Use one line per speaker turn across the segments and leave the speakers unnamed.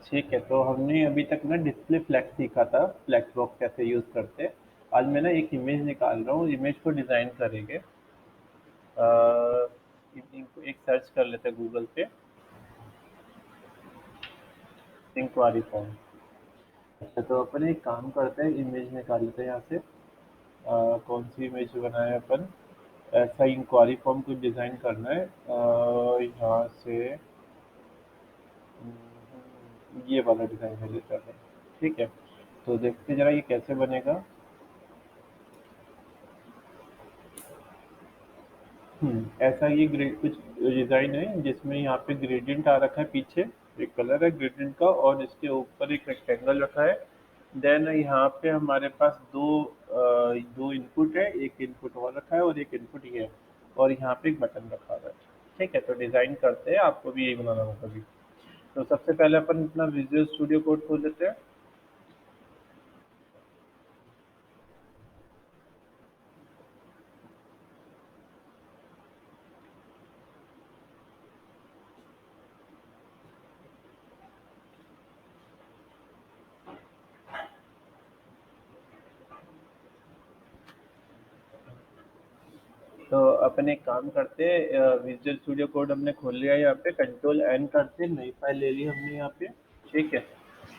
ठीक है, तो हमने अभी तक ना डिस्प्ले फ्लैक्स सीखा था, फ्लैक्स बॉक्स कैसे यूज़ करते हैं। आज मैं ना एक इमेज निकाल रहा हूँ, इमेज को डिज़ाइन करेंगे। इनको एक सर्च कर लेते हैं गूगल पे, इंक्वायरी फॉर्म। अच्छा, तो अपन एक काम करते हैं, इमेज निकाल लेते हैं यहाँ से। कौन सी इमेज बनाए अपन? ऐसा इंक्वायरी फॉर्म कुछ डिज़ाइन करना है। यहाँ से ये वाला डिज़ाइन ले लेते हैं। ठीक है, तो देखते हैं जरा ये कैसे बनेगा। ऐसा ये कुछ डिज़ाइन है जिसमें यहाँ पे ग्रेडियंट आ रखा है पीछे, एक कलर है ग्रेडियंट का, और इसके ऊपर एक रेक्टेंगल रखा है। देन यहाँ पे हमारे पास दो इनपुट है, एक इनपुट और रखा है और एक इनपुट ये है, और यहाँ पे एक बटन रखा हुआ है। ठीक है, तो डिज़ाइन करते हैं, आपको भी यही बनाना होगा अभी। तो सबसे पहले अपन अपना विजुअल स्टूडियो कोड खोल लेते हैं। तो अपन एक काम करते हैं, विजुअल स्टूडियो कोड हमने खोल लिया है, यहाँ पे कंट्रोल एन करते नई फाइल ले ली हमने यहाँ पे। ठीक है,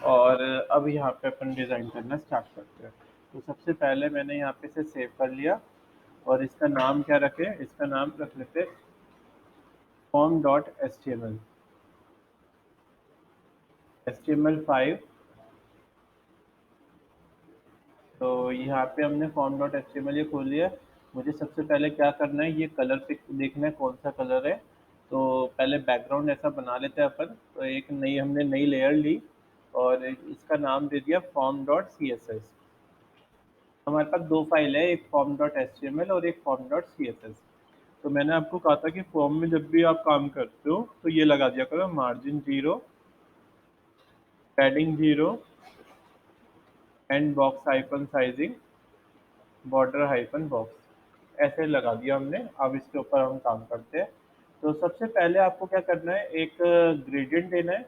और अब यहाँ पे अपन डिज़ाइन करना स्टार्ट करते हैं। तो सबसे पहले मैंने यहाँ पे से सेव कर लिया, और इसका नाम क्या रखें? इसका नाम रख लेते form dot S T M L 5। तो यहाँ पे हमने form dot H T M L ये खोल लिया। मुझे सबसे पहले क्या करना है, ये कलर पिक देखना है कौन सा कलर है। तो पहले बैकग्राउंड ऐसा बना लेते हैं अपन। तो एक नई हमने नई लेयर ली, और इसका नाम दे दिया form dot C S S. हमारे पास दो फाइल है, एक form dot H T M L और एक form dot C S S. तो मैंने आपको कहा था कि फॉर्म में जब भी आप काम करते हो तो ये लगा दिया करो, margin 0, padding 0, and box hyphen sizing, border hyphen box, ऐसे लगा दिया हमने। अब इसके ऊपर हम काम करते हैं। तो सबसे पहले आपको क्या करना है, एक ग्रेडियंट देना है।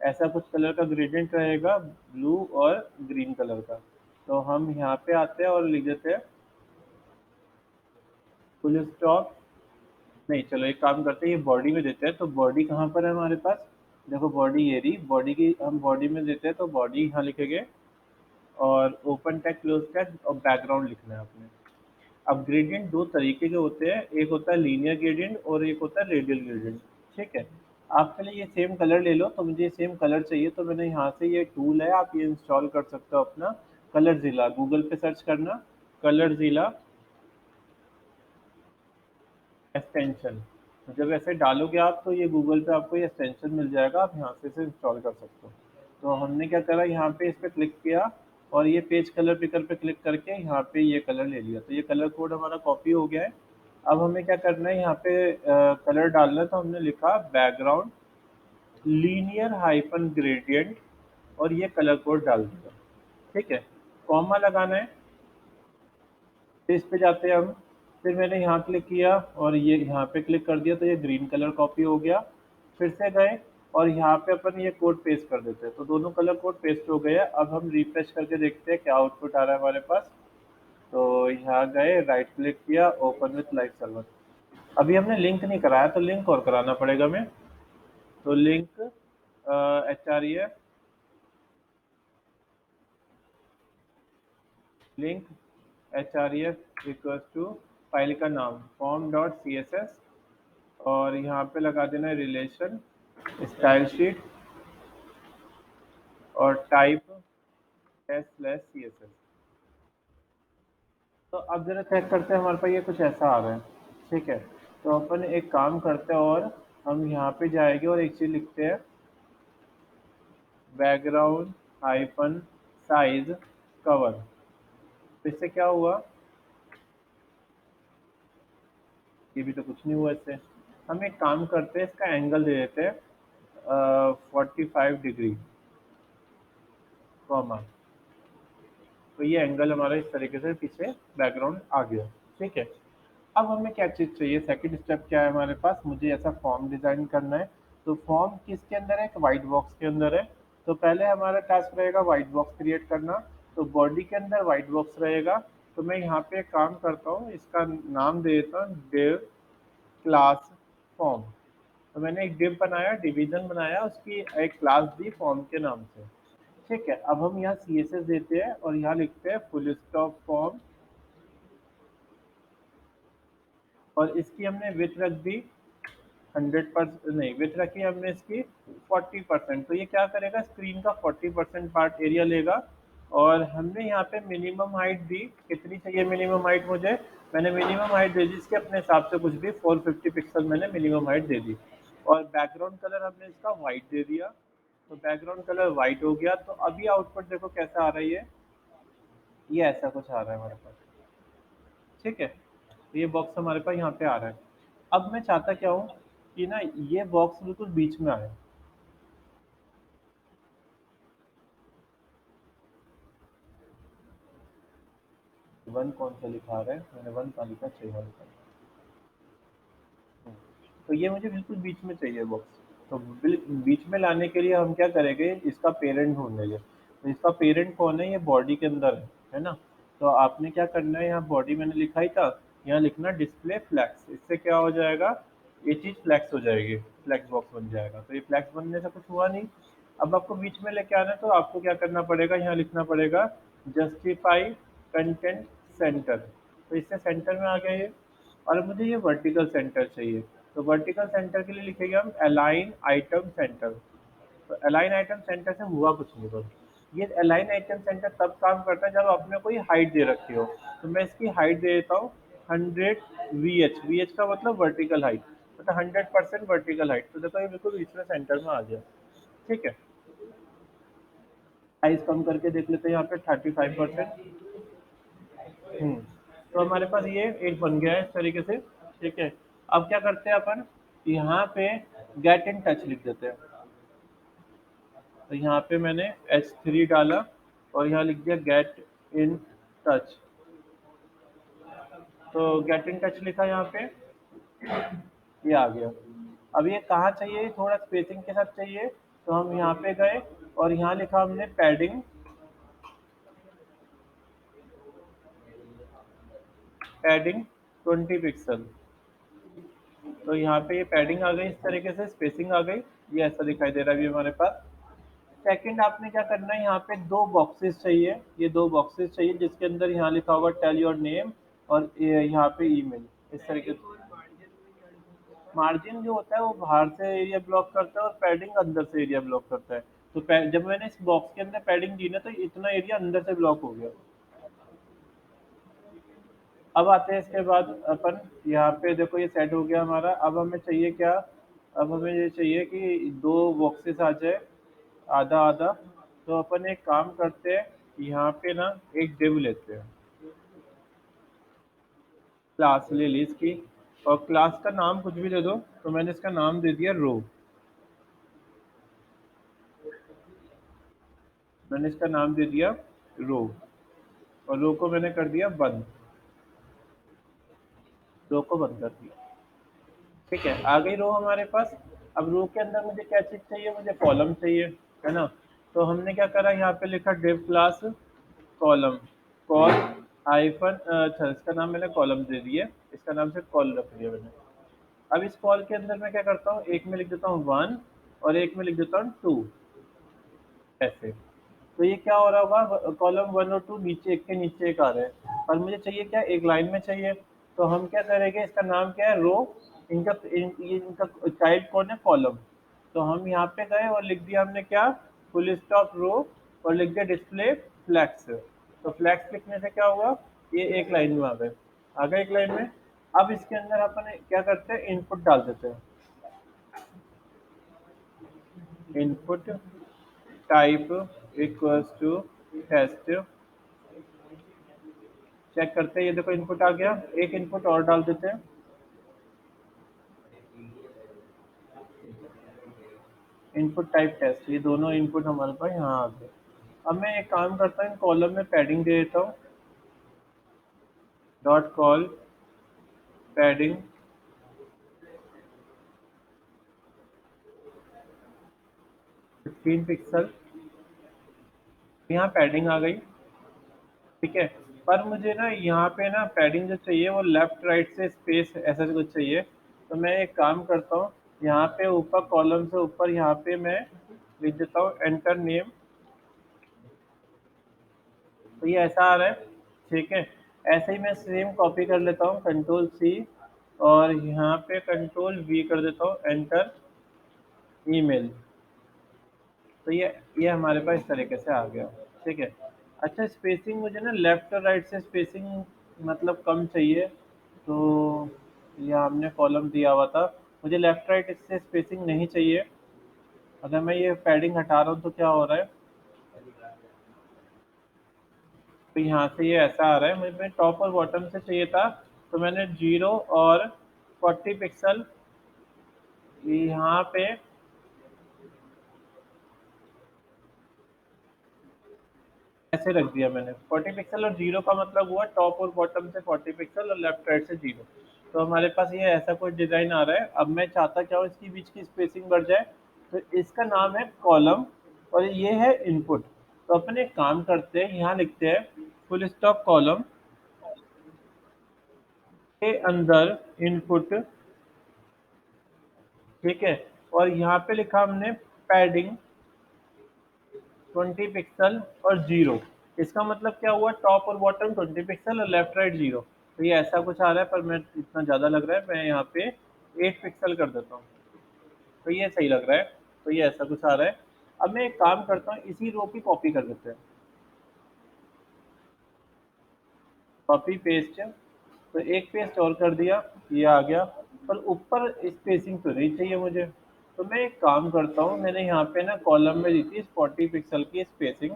ऐसा कुछ कलर का ग्रेडियंट रहेगा, ब्लू और ग्रीन कलर का। तो हम यहाँ पे आते हैं और लिख देते हैं फुल स्टॉप। नहीं, चलो एक काम करते हैं, ये बॉडी में देते हैं। तो बॉडी कहाँ पर है हमारे पास? देखो बॉडी ये रही, बॉडी की हम बॉडी में देते हैं, तो बॉडी यहाँ लिखेंगे, और ओपन टैग क्लोज टैग और बैकग्राउंड लिखना है आपने। अब ग्रेडियंट दो तरीके के होते हैं, एक होता है लीनियर ग्रेडियंट और एक होता है रेडियल ग्रेडियंट। ठीक है, आप पहले ये सेम कलर ले लो। तो मुझे सेम कलर चाहिए, तो मैंने यहाँ से ये टूल है, आप ये इंस्टॉल कर सकते हो अपना। कलर जिला गूगल पे सर्च करना, कलर जिला एक्सटेंशन। तो जब ऐसे डालोगे आप, तो ये गूगल पे आपको ये एक्सटेंशन मिल जाएगा, आप यहाँ से इसे इंस्टॉल कर सकते हो। तो हमने क्या करा, यहाँ पे इस पर क्लिक किया, और ये पेज कलर पिकर पे क्लिक करके यहाँ पे ये कलर ले लिया। तो ये कलर कोड हमारा कॉपी हो गया है। अब हमें क्या करना है, यहाँ पे कलर डालना है। तो हमने लिखा बैकग्राउंड लीनियर हाइफन ग्रेडियंट, और ये कलर कोड डाल दिया। ठीक है, कॉमा लगाना है। फिर इस पे जाते हैं हम। फिर मैंने यहाँ क्लिक किया और ये यहाँ पे क्लिक कर दिया, तो ये ग्रीन कलर कॉपी हो गया। फिर से गए, और यहाँ पे अपन ये कोड पेस्ट कर देते हैं, तो दोनों कलर कोड पेस्ट हो गए हैं। अब हम रिफ्रेश करके देखते हैं क्या आउटपुट आ रहा है हमारे पास। तो यहाँ गए, राइट क्लिक किया, ओपन विथ लाइव सर्वर। अभी हमने लिंक नहीं कराया, तो लिंक और कराना पड़ेगा हमें। तो link H R E F link H R E F equals to file का नाम form dot C S S, और यहाँ पे लगा देना है रिलेशन स्टाइल शीट, और type S slash C S S. तो अब जरा चेक करते हैं, हमारे पास ये कुछ ऐसा आ रहा है। ठीक है, तो अपन एक काम करते हैं, और हम यहाँ पे जाएंगे और एक चीज़ लिखते हैं, बैकग्राउंड हाइफन साइज कवर। तो इससे क्या हुआ? ये भी तो कुछ नहीं हुआ इससे। हम एक काम करते हैं, इसका एंगल दे देते हैं 45 डिग्री, कॉमा। तो ये एंगल हमारा इस तरीके से पीछे बैकग्राउंड आ गया। ठीक है, अब हमें क्या चीज़ चाहिए, सेकंड स्टेप क्या है हमारे पास? मुझे ऐसा फॉर्म डिज़ाइन करना है। तो फॉर्म किसके अंदर है? वाइट बॉक्स के अंदर है। तो पहले हमारा टास्क रहेगा वाइट बॉक्स क्रिएट करना। तो बॉडी के अंदर वाइट बॉक्स रहेगा। तो मैं यहाँ पे एक काम करता हूँ, इसका नाम दे देता हूँ div क्लास फॉर्म। तो मैंने एक div बनाया, डिवीजन बनाया, उसकी एक क्लास दी फॉर्म के नाम से। ठीक है, अब हम यहाँ CSS देते हैं और यहाँ लिखते हैं फुल स्टॉप फॉर्म, और इसकी हमने विथ रख दी 100%, नहीं विथ रखी हमने इसकी 40%। तो ये क्या करेगा, स्क्रीन का 40% पार्ट एरिया लेगा। और हमने यहाँ पे मिनिमम हाइट दी, कितनी चाहिए मिनिमम हाइट मुझे? मैंने मिनिमम हाइट दे दी इसके अपने हिसाब से, कुछ भी 450 पिक्सल मैंने मिनिमम हाइट दे दी। और बैकग्राउंड कलर हमने इसका वाइट दे दिया। तो बैकग्राउंड कलर वाइट हो गया। तो अभी आउटपुट देखो कैसा आ रही है, ये ऐसा कुछ आ रहा है हमारे पास। ठीक है, तो ये बॉक्स हमारे पास यहाँ पे आ रहा है। अब मैं चाहता क्या हूँ कि ना ये बॉक्स बिल्कुल बीच में आए। वन कौन सा लिखा रहा है? मैंने वन का लिखा, चाहिए वन का। तो ये मुझे बिल्कुल बीच में चाहिए बॉक्स। तो बीच में लाने के लिए हम क्या करेंगे, इसका पेरेंट ढूंढेंगे। तो इसका पेरेंट कौन है? ये बॉडी के अंदर है ना। तो आपने क्या करना है, यहाँ बॉडी मैंने लिखा ही था, यहाँ लिखना डिस्प्ले फ्लैक्स। इससे क्या हो जाएगा, ये चीज़ फ्लैक्स हो जाएगी, फ्लैक्स बॉक्स बन जाएगा। तो ये फ्लैक्स बनने से कुछ हुआ नहीं। अब आपको बीच में लेके आना है, तो आपको क्या करना पड़ेगा, यहाँ लिखना पड़ेगा जस्टिफाई कंटेंट सेंटर। तो इससे सेंटर में आ गया ये। और मुझे ये वर्टिकल सेंटर चाहिए। तो वर्टिकल सेंटर के लिए लिखेंगे हम अलाइन आइटम सेंटर। तो अलाइन आइटम सेंटर से हुआ कुछ नहीं बस। ये अलाइन आइटम सेंटर तब काम करता है जब आपने कोई हाइट दे रखी हो। तो मैं इसकी हाइट दे देता हूँ 100 VH। VH का मतलब वर्टिकल हाइट, मतलब 100% वर्टिकल हाइट। तो देखो ये बिल्कुल बीच में सेंटर में आ गया। ठीक है, साइज कम करके देख लेते हैं यहाँ पे 35%। तो हमारे पास ये एक बन गया है इस तरीके से। ठीक है, अब क्या करते हैं अपन, यहाँ पे गेट इन टच लिख देते हैं। तो यहाँ पे मैंने H3 डाला और यहाँ लिख दिया गेट इन टच। तो गेट इन टच लिखा यहाँ पे, ये आ गया। अब ये कहाँ चाहिए, थोड़ा स्पेसिंग के साथ चाहिए। तो हम यहाँ पे गए और यहाँ लिखा हमने पैडिंग, पैडिंग 20 पिक्सल। तो यहाँ पे ये पैडिंग आ गई, इस तरीके से स्पेसिंग आ गई। ये ऐसा दिखाई दे रहा है अभी हमारे पास। सेकंड आपने क्या करना है, यहाँ पे दो बॉक्सेस चाहिए, ये दो बॉक्सेस चाहिए जिसके अंदर यहाँ लिखा होगा टेल योर नेम, और यहाँ पे ईमेल। इस तरीके से मार्जिन जो होता है वो बाहर से एरिया ब्लॉक करता है और पैडिंग अंदर से एरिया ब्लॉक करता है। तो जब मैंने इस बॉक्स के अंदर पैडिंग दी ना, तो इतना एरिया अंदर से ब्लॉक हो गया। अब आते हैं इसके बाद अपन, यहाँ पे देखो ये सेट हो गया हमारा। अब हमें चाहिए क्या, अब हमें ये चाहिए कि दो बॉक्सेस आ जाए, आधा आधा। तो अपन एक काम करते हैं, यहाँ पे ना एक डिव लेते हैं, क्लास ले ली इसकी, और क्लास का नाम कुछ भी दे दो। तो मैंने इसका नाम दे दिया रो। मैंने इसका नाम दे दिया रो, और रो को मैंने कर दिया बंद, रो को बंद कर दिया। ठीक है, आ गई रो हमारे पास। अब रो के अंदर मुझे क्या चीज़ चाहिए, मुझे कॉलम चाहिए, है ना। तो हमने क्या करा, यहाँ पे लिखा div class column, call hyphen, अच्छा इसका नाम मैंने कॉलम दे दिया, इसका नाम से कॉल रख दिया मैंने। अब इस कॉल के अंदर मैं क्या करता हूँ, एक में लिख देता हूँ वन और एक में लिख देता हूँ टू, ऐसे। तो ये क्या हो रहा होगा, कॉलम वन और टू नीचे एक के नीचे एक आ रहे हैं, और मुझे चाहिए क्या, एक लाइन में चाहिए। तो हम क्या करेंगे, इसका नाम क्या है, रो। इनका चाइल्ड कौन है, कॉलम। तो हम यहाँ पे गए और लिख दिया हमने क्या, फुल स्टॉप रो, और लिख दिया डिस्प्ले फ्लैक्स। तो फ्लैक्स लिखने से क्या हुआ, ये एक लाइन में आ गए एक लाइन में। अब इसके अंदर अपन क्या करते हैं, इनपुट डाल देते हैं। Input type equals to test. Check करते हैं, ये देखो इनपुट आ गया। एक इनपुट और डाल देते हैं, इनपुट टाइप टेस्ट। ये दोनों इनपुट हमारे पास यहाँ आ गए। अब मैं एक काम करता हूँ, इन कॉलम में पैडिंग दे देता हूँ, डॉट कॉल पैडिंग 15 पिक्सल, यहाँ पैडिंग आ गई। ठीक है, पर मुझे ना यहाँ पे ना पैडिंग जो चाहिए वो लेफ्ट राइट से स्पेस ऐसा कुछ चाहिए। तो मैं एक काम करता हूँ, यहाँ पे ऊपर कॉलम से ऊपर यहाँ पे मैं लिख देता हूँ एंटर नेम। तो ये ऐसा आ रहा है। ठीक है, ऐसे ही मैं सेम कॉपी कर लेता हूँ, कंट्रोल सी, और यहाँ पे कंट्रोल वी कर देता हूँ, एंटर ईमेल। तो ये हमारे पास इस तरीके से आ गया। ठीक है। अच्छा, स्पेसिंग मुझे ना लेफ्ट और राइट से स्पेसिंग मतलब कम चाहिए। तो ये हमने कॉलम दिया हुआ था, मुझे लेफ्ट राइट इससे स्पेसिंग नहीं चाहिए। अगर मैं ये पैडिंग हटा रहा हूँ तो क्या हो रहा है, तो यहाँ से ये ऐसा आ रहा है। मुझे टॉप और बॉटम से चाहिए था, तो मैंने 0 और 40 पिक्सल यहाँ पे ऐसे रख दिया मैंने। 40 पिक्सल और 0 का मतलब हुआ टॉप और बॉटम से 40 पिक्सल और लेफ्ट राइट से 0। तो हमारे पास ये ऐसा कोई डिज़ाइन आ रहा है। अब मैं चाहता क्या हूँ, इसके बीच की स्पेसिंग बढ़ जाए। तो इसका नाम है कॉलम और ये है इनपुट। तो अपन एक काम करते हैं, यहाँ लिखते हैं फुल स्टॉप कॉलम के अंदर इनपुट। ठीक है, और यहाँ पे लिखा हमने पैडिंग 20 पिक्सल और 0। इसका मतलब क्या हुआ, टॉप और बॉटम 20 पिक्सल और लेफ्ट राइट 0। तो ये ऐसा कुछ आ रहा है, पर मैं इतना ज़्यादा लग रहा है, मैं यहाँ पे 8 पिक्सल कर देता हूँ। तो ये सही लग रहा है। तो ये ऐसा कुछ आ रहा है। अब मैं एक काम करता हूँ, इसी रो की कॉपी कर देते हैं, कॉपी पेस्ट। तो एक पेस्ट और कर दिया, ये आ गया। पर ऊपर स्पेसिंग तो नहीं चाहिए मुझे। तो मैं एक काम करता हूँ, मैंने यहाँ पे ना कॉलम में दी थी 40 पिक्सल की स्पेसिंग।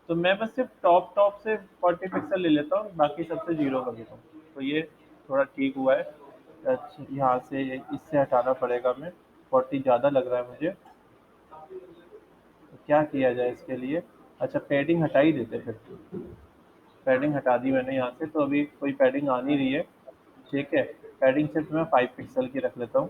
तो मैं बस सिर्फ टॉप टॉप से 40 पिक्सल ले लेता हूँ, बाकी सबसे 0 कर देता हूँ। तो ये थोड़ा ठीक हुआ है। अच्छा, यहाँ से इससे हटाना पड़ेगा, मैं 40 ज़्यादा लग रहा है मुझे। तो क्या किया जाए इसके लिए। अच्छा, पैडिंग हटा ही देते फिर। पैडिंग हटा दी मैंने यहाँ से, तो अभी कोई पैडिंग आ नहीं रही है। ठीक है, पैडिंग सिर्फ मैं 5 पिक्सल की रख लेता हूँ।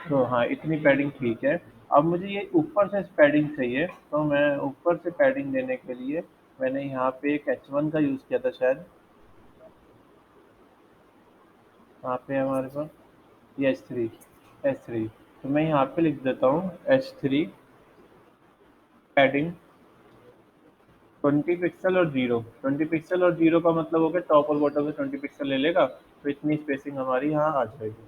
तो हाँ, इतनी पैडिंग ठीक है। अब मुझे ये ऊपर से पैडिंग चाहिए, तो मैं ऊपर से पैडिंग देने के लिए मैंने यहाँ पे एक H1 का यूज़ किया था शायद। यहाँ पे हमारे पास ये एच थ्री। तो मैं यहाँ पे लिख देता हूँ H3 पैडिंग 20 पिक्सल और 0। 20 पिक्सल और 0 का मतलब हो गया टॉप और बॉटम में 20 पिक्सल ले लेगा, तो इतनी स्पेसिंग हमारी यहाँ आ जाएगी।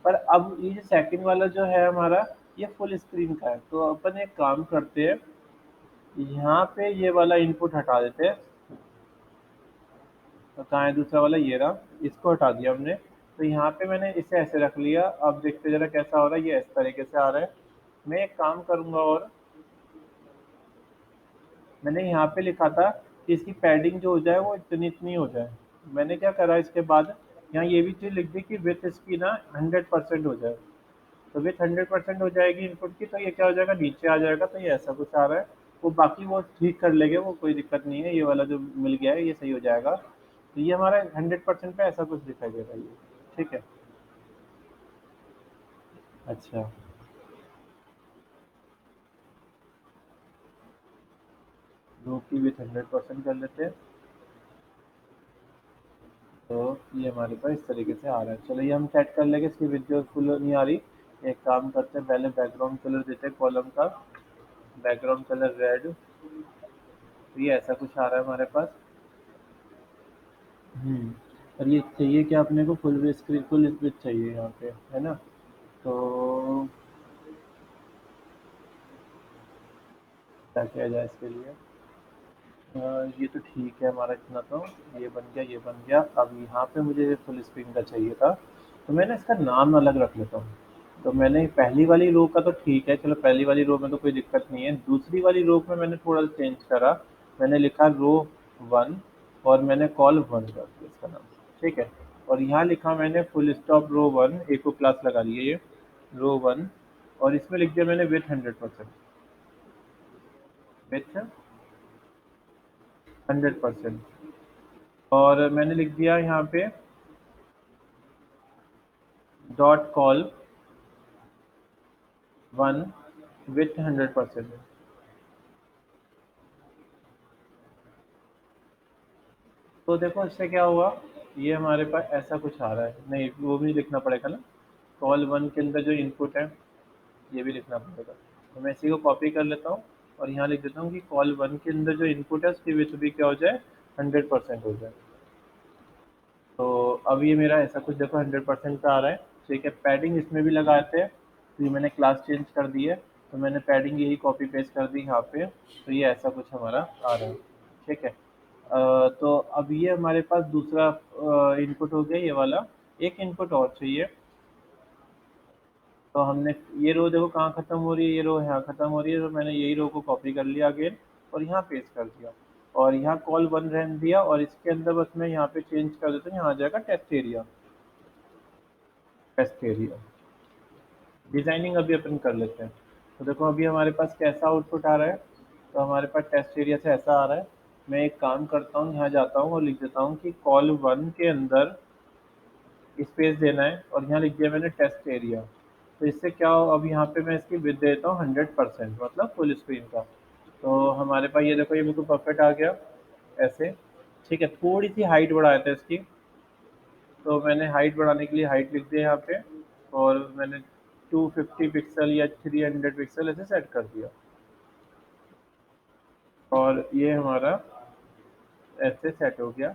पर अब ये जो सेकंड वाला जो है हमारा, ये फुल स्क्रीन का है। तो अपन एक काम करते हैं, यहाँ पे ये वाला इनपुट हटा देते हैं। तो कहाँ है दूसरा वाला, ये रहा, इसको हटा दिया हमने। तो यहाँ पे मैंने इसे ऐसे रख लिया। अब देखते जरा कैसा हो रहा है, ये इस तरीके से आ रहा है। मैं एक काम करूँगा, और मैंने यहाँ पे लिखा था कि इसकी पैडिंग जो हो जाए वो इतनी इतनी हो जाए। मैंने क्या करा इसके बाद, यहाँ ये भी चीज़ लिख दी कि विथ इसकी ना 100% हो जाए। तो विथ 100% हो जाएगी इनपुट की, तो ये क्या हो जाएगा, नीचे आ जाएगा। तो ये ऐसा कुछ आ रहा है। वो बाकी वो ठीक कर लेंगे, वो कोई दिक्कत नहीं है। ये वाला जो मिल गया है ये सही हो जाएगा। तो ये हमारा 100% पे ऐसा कुछ दिखाई दे रहा है ये। ठीक है। अच्छा, रो की विथ 100% कर लेते हैं। तो ये हमारे पास इस तरीके से आ रहा है। चलो ये हम सेट कर लेंगे, इसकी विथ जो फुल नहीं आ रही। एक काम करते हैं, पहले बैकग्राउंड कलर देते हैं कॉलम का, बैकग्राउंड कलर रेड। तो ये ऐसा कुछ आ रहा है हमारे पास। और ये चाहिए कि अपने को फुल स्क्रीन फुल स्विच चाहिए यहाँ पे, है ना। तो क्या किया जाए इसके लिए। ये तो ठीक है हमारा इतना। तो ये बन गया, ये बन गया। अब यहाँ पे मुझे फुल स्क्रीन का चाहिए था, तो मैंने इसका नाम अलग रख लेता हूँ। तो मैंने पहली वाली रो का तो ठीक है, चलो पहली वाली रो में तो कोई दिक्कत नहीं है। दूसरी वाली रो में मैंने थोड़ा चेंज करा, मैंने लिखा रो 1, और मैंने कॉल 1 कर दिया इसका नाम। ठीक है, और यहाँ लिखा मैंने फुल स्टॉप रो 1, एक को क्लास लगा लिए ये रो 1। और इसमें लिख दिया मैंने विथ 100%, विथ 100%। और मैंने लिख दिया यहाँ पे डॉट कॉल वन विथ 100%। तो देखो इससे क्या हुआ, ये हमारे पास ऐसा कुछ आ रहा है, नहीं वो भी लिखना पड़ेगा ना, कॉल वन के अंदर जो इनपुट है ये भी लिखना पड़ेगा। तो मैं इसी को कॉपी कर लेता हूँ और यहाँ लिख देता हूँ कि कॉल वन के अंदर जो इनपुट है उसकी विथ भी क्या हो जाए, 100% हो जाए। तो अब ये मेरा ऐसा कुछ देखो 100% का आ रहा है। ठीक है, पैडिंग इसमें भी लगाते हैं, तो ये मैंने क्लास चेंज कर दी है, तो मैंने पैडिंग यही कॉपी पेस्ट कर दी यहाँ पे, तो ये ऐसा कुछ हमारा आ रहा है। ठीक है, तो अब ये हमारे पास दूसरा इनपुट हो गया ये वाला। एक इनपुट और चाहिए, तो हमने ये रो देखो कहाँ खत्म हो रही है, ये रो यहाँ खत्म हो रही है, तो मैंने यही रो को कॉपी कर लिया अगेन और यहाँ पेस्ट कर दिया, और यहाँ कॉल वन रहने दिया, और इसके अंदर बस मैं यहाँ पे चेंज कर देता हूँ, यहाँ आ जाएगा test area. Test area designing अभी अपन कर लेते हैं। तो देखो अभी हमारे पास कैसा आउटपुट आ रहा है, तो हमारे पास टेस्ट एरिया से ऐसा आ रहा है। मैं एक काम करता हूँ, यहाँ जाता हूँ और लिख देता हूँ कि कॉल वन के अंदर स्पेस देना है, और यहाँ लिख दिया मैंने टेस्ट एरिया। तो इससे क्या हो, अब यहाँ पे मैं इसकी विड्थ देता हूँ 100%, मतलब फुल स्क्रीन का। तो हमारे पास ये देखो ये बिल्कुल परफेक्ट आ गया ऐसे। ठीक है, थोड़ी सी हाइट बढ़ाया था इसकी, तो मैंने हाइट बढ़ाने के लिए हाइट लिख दिया यहाँ पे, और मैंने 250 पिक्सल या 300 पिक्सल ऐसे सेट कर दिया, और ये हमारा ऐसे सेट हो गया।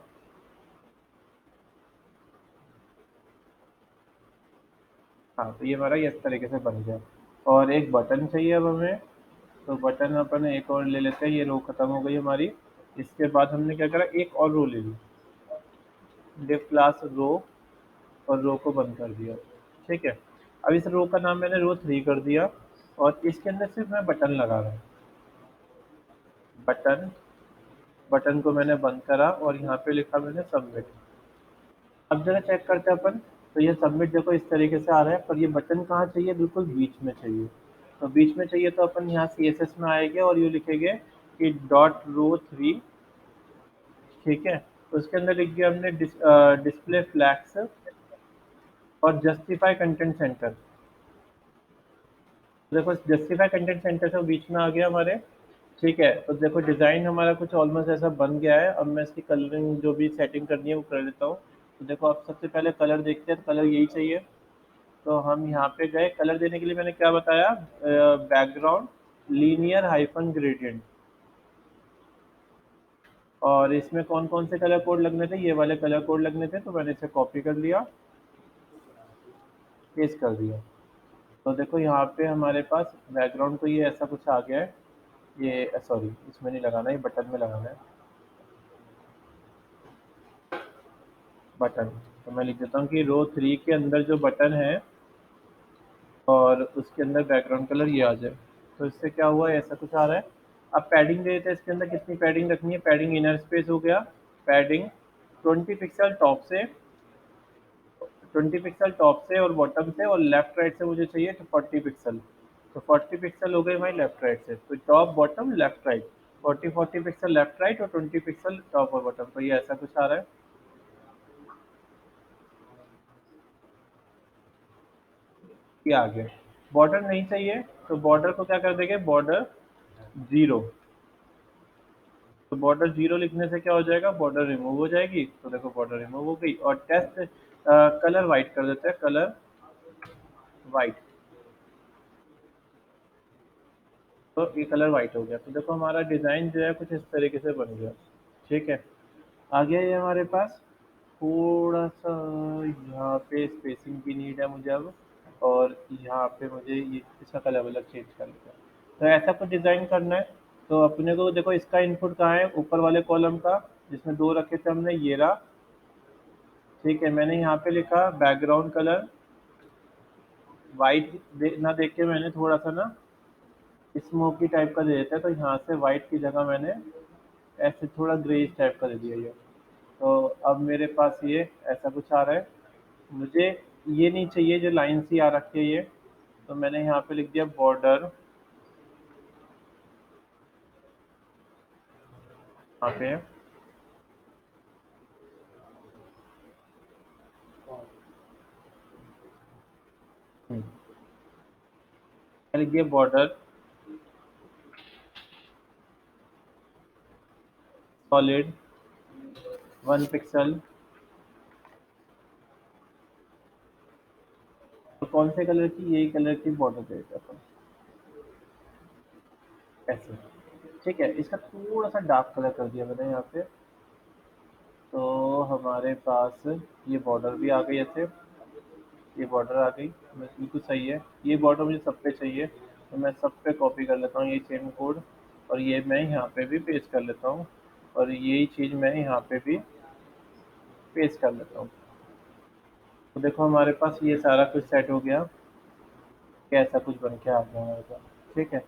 हाँ, तो ये हमारा ये इस तरीके से बन गया। और एक बटन चाहिए अब हमें, तो बटन अपन एक और ले लेते हैं, ये रो खत्म हो गई हमारी। इसके बाद हमने क्या करा, एक और रो ले ली, डिव क्लास रो, और रो को बंद कर दिया। ठीक है, अब इस रो का नाम मैंने रो थ्री कर दिया, और इसके अंदर सिर्फ मैं बटन लगा रहा हूँ। बटन, बटन को मैंने बंद करा और यहाँ पे लिखा मैंने सबमिट। अब जरा चेक करते हैं अपन, तो ये सबमिट देखो इस तरीके से आ रहा है, पर ये बटन कहाँ चाहिए, बिल्कुल बीच में चाहिए। तो बीच में चाहिए तो अपन यहाँ सी एस एस में आएंगे और ये लिखेंगे कि डॉट रो थ्री। ठीक है, तो उसके अंदर लिख दिया हमने डिस्प्ले फ्लैग्स और जस्टिफाई कंटेंट सेंटर। देखो जस्टिफाई कंटेंट सेंटर से बीच में आ गया हमारे। ठीक है, तो देखो डिज़ाइन हमारा कुछ ऑलमोस्ट ऐसा बन गया है। अब मैं इसकी कलरिंग जो भी सेटिंग करनी है वो कर लेता हूँ। तो देखो अब सबसे पहले कलर देखते हैं, तो कलर यही चाहिए। तो हम यहाँ पे गए, कलर देने के लिए मैंने क्या बताया, बैकग्राउंड लीनियर हाइफन ग्रेडियंट। और इसमें कौन कौन से कलर कोड लगने थे, ये वाले कलर कोड लगने थे, तो मैंने इसे कॉपी कर लिया, पेस्ट कर दिया। तो देखो यहाँ पे हमारे पास बैकग्राउंड को ये ऐसा कुछ आ गया है। ये सॉरी इसमें नहीं लगाना, ये बटन में लगाना है, बटन। तो मैं लिख देता हूँ कि रो थ्री के अंदर जो बटन है और उसके अंदर बैकग्राउंड कलर ये आ जाए। तो इससे क्या हुआ, ऐसा कुछ आ रहा है। अब पैडिंग दे देते हैं, इसके अंदर कितनी पैडिंग रखनी है, पैडिंग इनर स्पेस हो गया, पैडिंग 20 पिक्सल टॉप से, 20 पिक्सल टॉप से और बॉटम से, और लेफ्ट राइट से मुझे चाहिए तो 40 पिक्सल। तो 40 पिक्सल हो गए भाई लेफ्ट राइट से, तो top bottom left right, 40 pixel left right और 20 पिक्सल टॉप और बॉटम, तो ये ऐसा कुछ आ रहा है। ये आ गया। बॉर्डर नहीं चाहिए, तो बॉर्डर को क्या कर देंगे, बॉर्डर जीरो। तो बॉर्डर जीरो लिखने से क्या हो जाएगा, बॉर्डर रिमूव हो जाएगी। तो देखो बॉर्डर रिमूव हो गई, और टेस्ट कलर वाइट कर देते हैं, कलर वाइट। तो ये कलर वाइट हो गया, तो देखो हमारा डिज़ाइन जो है कुछ इस तरीके से बन गया। ठीक है, आ गया ये हमारे पास। थोड़ा सा यहाँ पे स्पेसिंग की नीड है मुझे अब, और यहाँ पे मुझे ये इसका कलर वलर चेंज करना है। तो ऐसा कुछ डिज़ाइन करना है। तो अपने को देखो इसका इनपुट कहाँ है, ऊपर वाले कॉलम का, जिसमें दो रखे थे हमने, ये रहा। ठीक है, मैंने यहाँ पे लिखा बैकग्राउंड कलर वाइट, ना देख के मैंने थोड़ा सा ना स्मोकी टाइप का दे देता है, तो यहाँ से वाइट की जगह मैंने ऐसे थोड़ा ग्रेइश टाइप का दे दिया ये। तो अब मेरे पास ये ऐसा कुछ आ रहा है। मुझे ये नहीं चाहिए जो लाइन सी आ रखी है ये, तो मैंने यहाँ पे लिख दिया बॉर्डर, यहाँ पे है। हम्म, लिख दिया बॉर्डर सॉलिड 1 पिक्सल। तो कौन से कलर की, यही कलर की बॉर्डर देते अपन ऐसे। ठीक है, इसका थोड़ा सा डार्क कलर कर दिया मैंने यहाँ पे। तो हमारे पास ये बॉर्डर भी आ गई ऐसे, ये बॉर्डर आ गई, बस बिल्कुल सही है। ये बॉर्डर मुझे सब पे चाहिए, तो मैं सब पे कॉपी कर लेता हूँ ये सेम कोड, और ये मैं यहाँ पे भी पेस्ट कर लेता हूँ, और यही चीज़ मैं यहाँ पे भी पेस्ट कर लेता हूँ। तो देखो हमारे पास ये सारा कुछ सेट हो गया, कैसा कुछ बन के आ गया हमारे पास। ठीक है,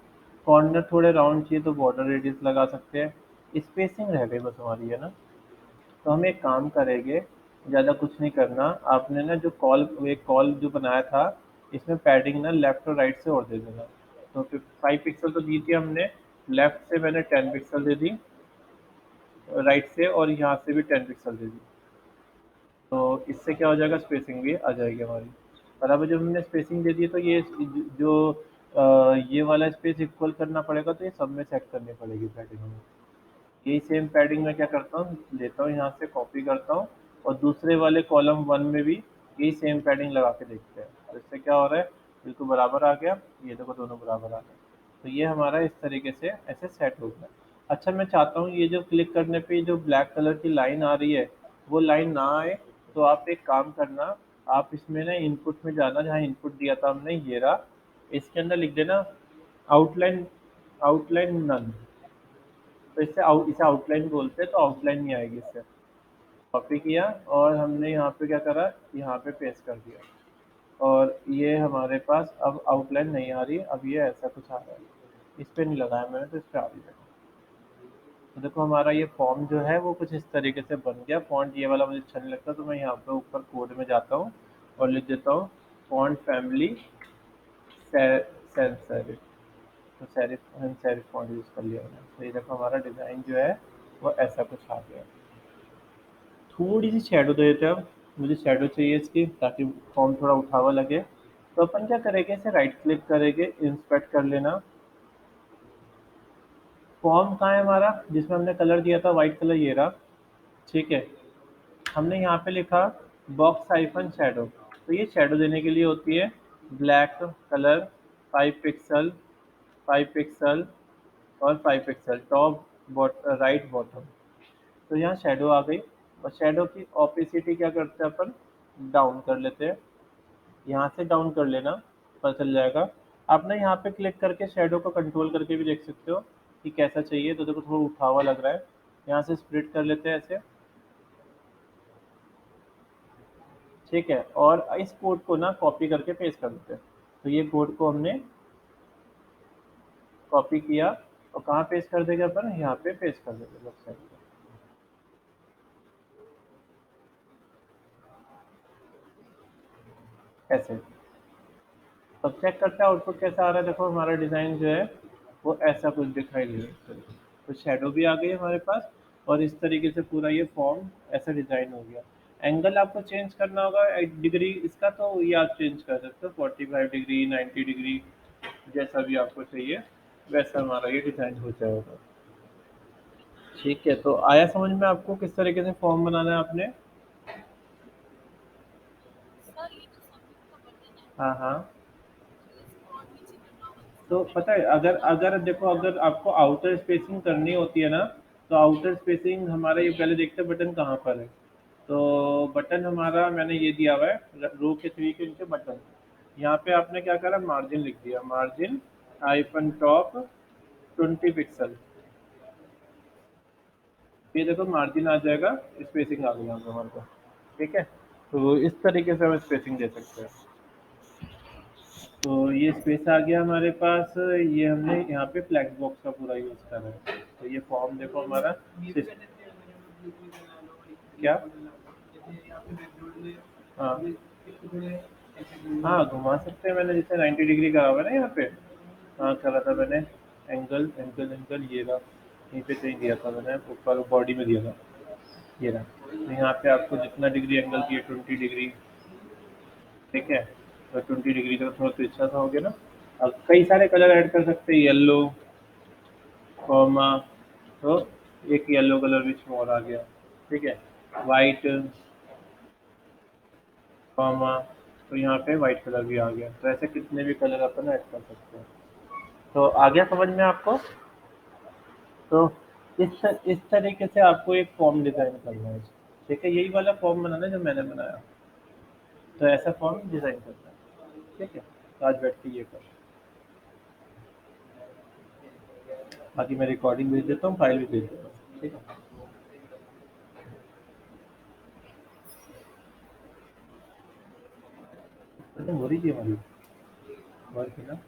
कॉर्नर थोड़े राउंड चाहिए तो बॉर्डर रेडियस लगा सकते हैं। स्पेसिंग रह गई बस हमारी, है ना। तो हम एक काम करेंगे, ज़्यादा कुछ नहीं करना। आपने ना जो कॉल, एक कॉल जो बनाया था, इसमें पैडिंग ना लेफ्ट और राइट से और दे देना। तो फिर 5 पिक्सल तो दी थी हमने, लेफ्ट से मैंने 10 पिक्सल दे दी, राइट से और यहाँ से भी 10 पिक्सल दे दी। तो इससे क्या हो जाएगा, स्पेसिंग भी आ जाएगी हमारी। और अब जब हमने स्पेसिंग दे दी है, तो ये जो ये वाला स्पेस इक्वल करना पड़ेगा, तो ये सब में सेट करनी पड़ेगी पैडिंग हमें। यही सेम पैडिंग मैं क्या करता हूँ, लेता हूँ यहाँ से कॉपी करता हूँ, और दूसरे वाले कॉलम 1 में भी यही सेम पैडिंग लगा के देखते हैं। तो इससे क्या हो रहा है, बिल्कुल बराबर आ गया। ये देखो दोनों बराबर आ गए। तो ये हमारा इस तरीके से ऐसे सेट हो गया। अच्छा, मैं चाहता हूँ ये जो क्लिक करने पे जो ब्लैक कलर की लाइन आ रही है, वो लाइन ना आए। तो आप एक काम करना, आप इसमें ना इनपुट में जाना, जहाँ इनपुट दिया था हमने, ये रहा। इसके अंदर लिख देना आउटलाइन, आउटलाइन नन। तो इसे आउटलाइन बोलते हैं, तो आउटलाइन नहीं आएगी इससे। कॉपी किया और हमने यहाँ पे क्या करा, यहाँ पे पेस्ट कर दिया, और ये हमारे पास अब आउटलाइन नहीं आ रही, अब ये ऐसा कुछ आ रहा है। इस पे नहीं लगाया मैंने, तो इस पे आ रही है। तो देखो हमारा ये फॉर्म जो है वो कुछ इस तरीके से बन गया। फॉन्ट ये वाला मुझे अच्छा नहीं लगता, तो मैं यहाँ पे ऊपर कोड में जाता हूँ और लिख देता हूँ फॉन्ट फैमिली सेल्फ सेरिफ। तो सेरिफ फॉन्ट यूज़ कर लिया मैंने। तो ये देखो हमारा डिज़ाइन जो है वो ऐसा कुछ आ गया। थोड़ी सी शैडो दे देते हैं अब, मुझे शैडो चाहिए इसकी, ताकि फॉर्म थोड़ा उठा हुआ लगे। तो अपन क्या करेंगे, इसे राइट क्लिक करेंगे, इंस्पेक्ट कर लेना। फॉर्म कहाँ है हमारा, जिसमें हमने कलर दिया था वाइट कलर, ये रहा। ठीक है, हमने यहाँ पे लिखा बॉक्स आइफन शैडो। तो ये शैडो देने के लिए होती है। ब्लैक कलर 5 पिक्सल, 5 पिक्सल और 5 पिक्सल, टॉप राइट बॉटम। तो यहाँ शैडो आ गई, और शैडो की ऑपेसिटी क्या करते हैं अपन, डाउन कर लेते हैं। यहाँ से डाउन कर लेना, पता चल जाएगा। आप ना यहाँ पे क्लिक करके शैडो को कंट्रोल करके भी देख सकते हो कि कैसा चाहिए। तो देखो थोड़ा उठा हुआ लग रहा है, यहाँ से स्प्लिट कर लेते हैं ऐसे। ठीक है, और इस कोड को ना कॉपी करके पेस्ट कर देते हैं। तो ये कोड को हमने कॉपी किया, और कहाँ पेस्ट कर देंगे अपन, यहाँ पे पेस्ट कर देंगे लेफ्ट साइड पे ऐसे। अब चेक करते हैं आउटपुट कैसा आ रहा है। देखो हमारा डिज़ाइन जो है वो ऐसा कुछ दिखाई दे रहा है। तो शैडो भी आ गई हमारे पास, और इस तरीके से पूरा ये फॉर्म ऐसा डिज़ाइन हो गया। एंगल आपको चेंज करना होगा डिग्री इसका, तो ये आप चेंज कर सकते हो, 45 डिग्री, 90 डिग्री, जैसा भी आपको चाहिए वैसा हमारा ये डिज़ाइन हो जाएगा। ठीक है, तो आया समझ में आपको किस तरीके से फॉर्म बनाना है आपने। हाँ हाँ। तो पता है, अगर अगर देखो, अगर आपको आउटर स्पेसिंग करनी होती है ना, तो आउटर स्पेसिंग हमारा ये पहले देखते हैं बटन कहाँ पर है। तो बटन हमारा मैंने ये दिया हुआ है, रो के 3 के नीचे बटन। यहाँ पे आपने क्या करा, मार्जिन लिख दिया, मार्जिन आइपन टॉप 20 पिक्सल। ये देखो मार्जिन आ जाएगा, स्पेसिंग आ गई यहाँ पे हमारे पास। ठीक है, तो इस तरीके से हम स्पेसिंग दे सकते हैं। तो ये स्पेस आ गया हमारे पास। ये हमने यहाँ पे फ्लैक्स बॉक्स का पूरा यूज़ करा है। तो ये फॉर्म देखो हमारा क्या, हाँ हाँ घुमा सकते हैं। मैंने जैसे 90 डिग्री करा हुआ है ना यहाँ पे, हाँ करा था मैंने। एंगल एंगल एंगल ये रहा, यहीं पे कहीं दिया था मैंने, ऊपर बॉडी में दिया था, ये रहा। तो यहाँ पे आपको जितना डिग्री एंगल दिए, 20 डिग्री। ठीक है, तो 20 डिग्री का थोड़ा तिरछा सा हो गया ना। अब कई सारे कलर ऐड कर सकते हैं, येलो कॉमा, तो एक येलो कलर बीच में और आ गया, ठीक है, वाइट कॉमा, तो यहाँ पे वाइट कलर भी आ गया। तो ऐसे कितने भी कलर अपन ऐड कर सकते हैं। तो आ गया समझ में आपको। तो इस तरीके से आपको एक फॉर्म डिज़ाइन करना है, ठीक है, यही वाला फॉर्म बनाना है जो मैंने बनाया। तो ऐसा फॉर्म डिज़ाइन करना है, ठीक है। तो आज बैठ के ये कर, बाकी मैं रिकॉर्डिंग भेज देता हूँ, फाइल भी भेज देता हूँ, ठीक है। खत्म हो रही थी हमारी वर्क है ना।